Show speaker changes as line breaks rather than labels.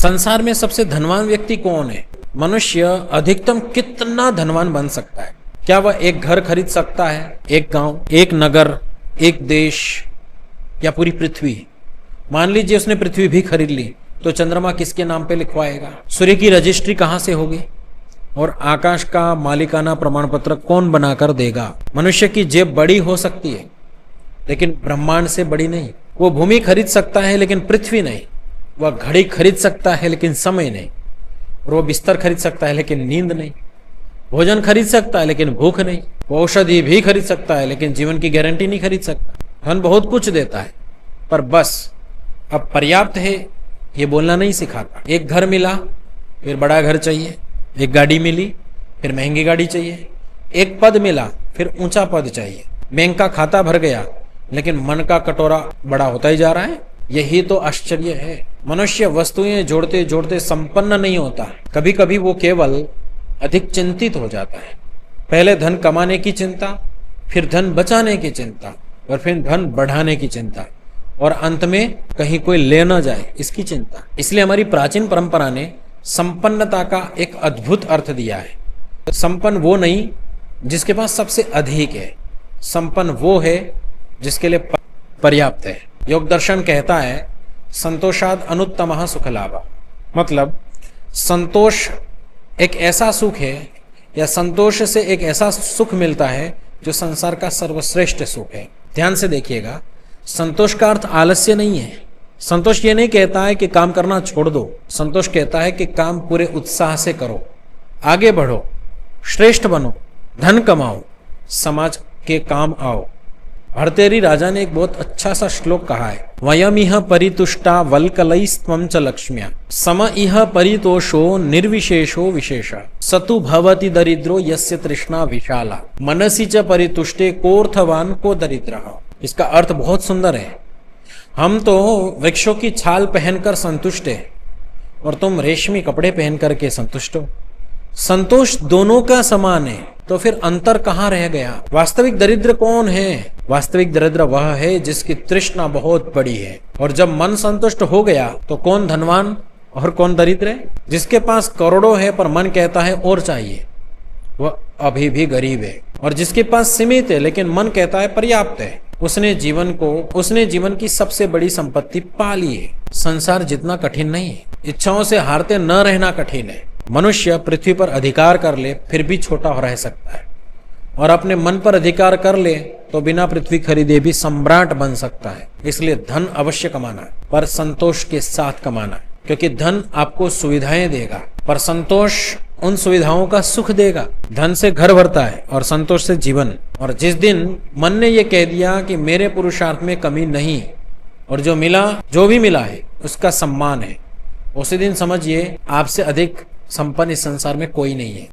संसार में सबसे धनवान व्यक्ति कौन है? मनुष्य अधिकतम कितना धनवान बन सकता है? क्या वह एक घर खरीद सकता है, एक गांव, एक नगर, एक देश या पूरी पृथ्वी? मान लीजिए उसने पृथ्वी भी खरीद ली तो चंद्रमा किसके नाम पे लिखवाएगा? सूर्य की रजिस्ट्री कहां से होगी? और आकाश का मालिकाना प्रमाण पत्र कौन बनाकर देगा? मनुष्य की जेब बड़ी हो सकती है लेकिन ब्रह्मांड से बड़ी नहीं। वो भूमि खरीद सकता है लेकिन पृथ्वी नहीं। वह घड़ी खरीद सकता है लेकिन समय नहीं। और वो बिस्तर खरीद सकता है लेकिन नींद नहीं। भोजन खरीद सकता है लेकिन भूख नहीं। वो औषधि भी खरीद सकता है लेकिन जीवन की गारंटी नहीं खरीद सकता। धन बहुत कुछ देता है पर बस अब पर्याप्त है ये बोलना नहीं सिखाता। एक घर मिला फिर बड़ा घर चाहिए, एक गाड़ी मिली फिर महंगी गाड़ी चाहिए, एक पद मिला फिर ऊंचा पद चाहिए, बैंक का खाता भर गया लेकिन मन का कटोरा बड़ा होता ही जा रहा है। यही तो आश्चर्य है। मनुष्य वस्तुएं जोड़ते जोड़ते संपन्न नहीं होता। कभी कभी वो केवल अधिक चिंतित हो जाता है। पहले धन कमाने की चिंता, फिर धन बचाने की चिंता, और फिर धन बढ़ाने की चिंता, और अंत में कहीं कोई ले न जाए इसकी चिंता। इसलिए हमारी प्राचीन परंपरा ने संपन्नता का एक अद्भुत अर्थ दिया है। संपन्न वो नहीं जिसके पास सबसे अधिक है, संपन्न वो है जिसके लिए पर्याप्त है। योग दर्शन कहता है संतोषाद अनुत्तमः सुख लाभ। मतलब संतोष एक ऐसा सुख है या संतोष से एक ऐसा सुख मिलता है जो संसार का सर्वश्रेष्ठ सुख है। ध्यान से देखिएगा, संतोष का अर्थ आलस्य नहीं है। संतोष ये नहीं कहता है कि काम करना छोड़ दो। संतोष कहता है कि काम पूरे उत्साह से करो, आगे बढ़ो, श्रेष्ठ बनो, धन कमाओ, समाज के काम आओ। भर्तृहरि राजा ने एक बहुत अच्छा सा श्लोक कहा है, वयम इह परितुष्टा वल्कलैस्त्वं च लक्ष्म्या सम इह परितोषो निर्विशेषो विशेषः सतु भवति दरिद्रो यस्य तृष्णा विशाला मनसि च परितुष्टे कोऽर्थवान् को दरिद्रः। इसका अर्थ बहुत सुंदर है। हम तो वृक्षों की छाल पहनकर संतुष्ट है और तुम रेशमी कपड़े पहन करके संतुष्ट हो। संतोष दोनों का समान है तो फिर अंतर कहाँ रह गया? वास्तविक दरिद्र कौन है? वास्तविक दरिद्र वह है जिसकी तृष्णा बहुत बड़ी है। और जब मन संतुष्ट हो गया तो कौन धनवान और कौन दरिद्र है? जिसके पास करोड़ों है पर मन कहता है और चाहिए, वह अभी भी गरीब है। और जिसके पास सीमित है लेकिन मन कहता है पर्याप्त है, उसने जीवन की सबसे बड़ी संपत्ति पा ली है। संसार जितना कठिन नहीं है। इच्छाओं से हारते न रहना कठिन है। मनुष्य पृथ्वी पर अधिकार कर ले फिर भी छोटा रह सकता है, और अपने मन पर अधिकार कर ले तो बिना पृथ्वी खरीदे भी सम्राट बन सकता है। इसलिए धन अवश्य कमाना है पर संतोष के साथ कमाना है, क्योंकि धन आपको सुविधाएं देगा पर संतोष उन सुविधाओं का सुख देगा। धन से घर भरता है और संतोष से जीवन। और जिस दिन मन ने यह कह दिया कि मेरे पुरुषार्थ में कमी नहीं और जो भी मिला है उसका सम्मान है, उसी दिन समझिए आपसे अधिक संपन्न इस संसार में कोई नहीं है।